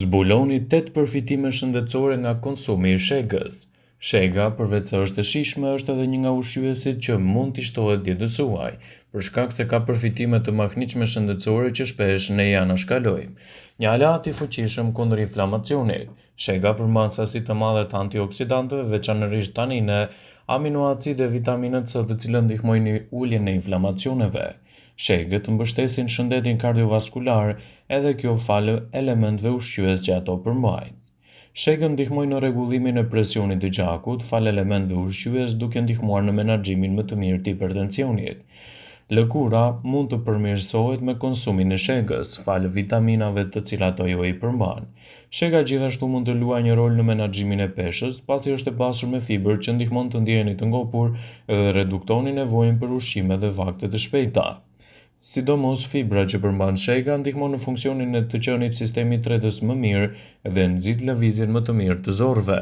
Zbuloni 8 përfitime shëndetësore nga konsumi i shegës. Shega, përveç se është e shijshme, është edhe një nga ushqyesit që mund t'i shtohet dietës suaj, për shkak se ka përfitime të mahniqme shëndetësore që shpesh ne ja anashkalojmë. Një aleat i fuqishëm kundër inflamacionit. Shega përmban sasi të madhe të antioksidantëve, veçanërisht tanine, aminoacide dhe vitaminët C, të cilët ndihmojnë në uljen e inflamacioneve. Shegët mbështesin shëndetin kardiovaskular, edhe kjo falë elementëve ushqyes që ato përmbajnë. Shegët ndihmojnë në rregullimin e presionit të gjakut, falë elementëve ushqyes, duke ndihmuar në menaxhimin më të mirë të hipertensionit. Lëkura mund të përmirësohet me konsumin e shegës, falë vitaminave të cilat ajo i përmban. Shega gjithashtu mund të luajë një rol në menaxhimin e peshës, pasi është e pasur me fibër që ndihmon të ndjeheni të ngopur dhe reduktoni nevojën për ushqime dhe vakte të shpejta. Sidomos fibra që përmban shega ndihmon në funksionin e të qenit sistemit tretës më mirë dhe nxit lëvizjen më të mirë të zorrve.